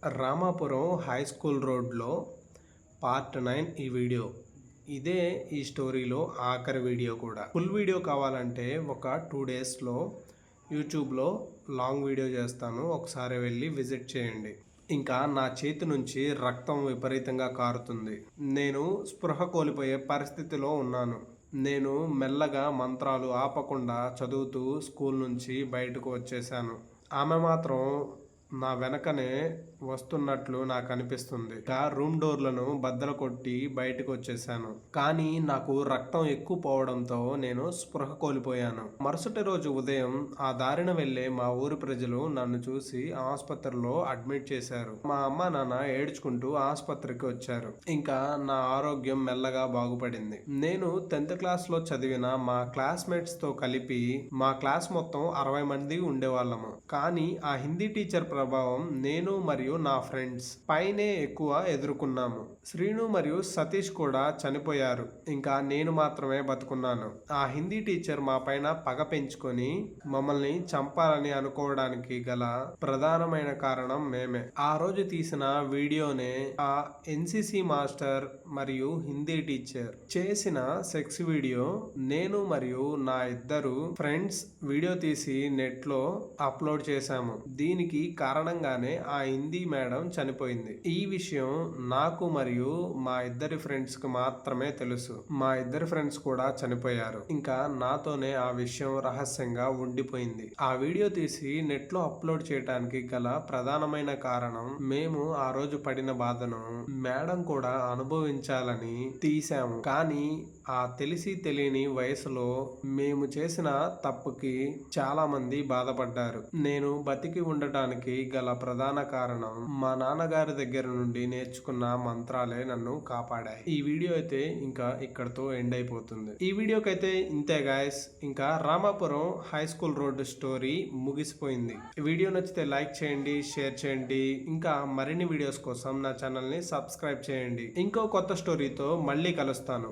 Ramapuram high school రోడ్లో part 9 ఈ video. ఇదే ఈ స్టోరీలో ఆఖరి వీడియో కూడా. ఫుల్ వీడియో కావాలంటే ఒక 2 డేస్లో యూట్యూబ్లో లాంగ్ వీడియో చేస్తాను, ఒకసారి వెళ్ళి విజిట్ చేయండి. ఇంకా నా చేతి నుంచి రక్తం విపరీతంగా కారుతుంది. నేను స్పృహ కోల్పోయే పరిస్థితిలో ఉన్నాను. నేను మెల్లగా మంత్రాలు ఆపకుండా చదువుతూ స్కూల్ నుంచి బయటకు వచ్చేసాను. ఆమె మాత్రం నా వెనకనే వస్తున్నట్లు నాకు అనిపిస్తుంది. ఇంకా రూమ్ డోర్లను బద్దలు కొట్టి బయటకు వచ్చేసాను. కానీ నాకు రక్తం ఎక్కువ పోవడంతో నేను స్పృహ కోల్పోయాను. మరుసటి రోజు ఉదయం ఆ దారిన వెళ్లే మా ఊరి ప్రజలు నన్ను చూసి ఆసుపత్రిలో అడ్మిట్ చేశారు. మా అమ్మ నాన్న ఏడ్చుకుంటూ ఆసుపత్రికి వచ్చారు. ఇంకా నా ఆరోగ్యం మెల్లగా బాగుపడింది. నేను 10th క్లాస్ లో చదివిన మా క్లాస్మేట్స్ తో కలిపి మా క్లాస్ మొత్తం 60 మంది ఉండేవాళ్ళము. కానీ ఆ హిందీ టీచర్ ప్రభావం నేను మరియు నా ఫ్రెండ్స్ పైనే ఎక్కువ ఎదుర్కొన్నాము. శ్రీను మరియు సతీష్ కూడా చనిపోయారు. ఇంకా నేను మాత్రమే బతుకున్నాను. ఆ హిందీ టీచర్ మా పైన పగ పెంచుకొని మమ్మల్ని చంపాలని అనుకోవడానికి గల ప్రధానమైన కారణం మేమే. ఆ రోజు తీసిన వీడియోనే ఆ ఎన్సిసి మాస్టర్ మరియు హిందీ టీచర్ చేసిన సెక్స్ వీడియో నేను మరియు నా ఇద్దరు ఫ్రెండ్స్ వీడియో తీసి నెట్ లో అప్లోడ్ చేశాము. దీనికి కారణంగానే ఆ హిందీ మేడం చనిపోయింది. ఈ విషయం నాకు మరియు మా ఇద్దరి ఫ్రెండ్స్ కి మాత్రమే తెలుసు. మా ఇద్దరి ఫ్రెండ్స్ కూడా చనిపోయారు. ఇంకా నాతోనే ఆ విషయం రహస్యంగా ఉండిపోయింది. ఆ వీడియో తీసి నెట్ లో అప్లోడ్ చేయడానికి గల ప్రధానమైన కారణం మేము ఆ రోజు పడిన బాధను మేడం కూడా అనుభవించాలని తీసాము. కానీ ఆ తెలిసి తెలియని వయసులో మేము చేసిన తప్పుకి చాలా మంది బాధపడ్డారు. నేను బతికి ఉండటానికి గల ప్రధాన కారణం మా నాన్నగారి దగ్గర నుండి నేర్చుకున్న మంత్రాలే నన్ను కాపాడాయి. ఈ వీడియో అయితే ఇంకా ఇక్కడతో ఎండ్ అయిపోతుంది. ఈ వీడియోకి అయితే ఇంతే గాయస్. ఇంకా Ramapuram high school road story ముగిసిపోయింది. వీడియో నచ్చితే లైక్ చేయండి, షేర్ చేయండి. ఇంకా మరిన్ని వీడియోస్ కోసం నా ఛానల్ ని సబ్స్క్రైబ్ చేయండి. ఇంకో కొత్త స్టోరీతో మళ్ళీ కలుస్తాను.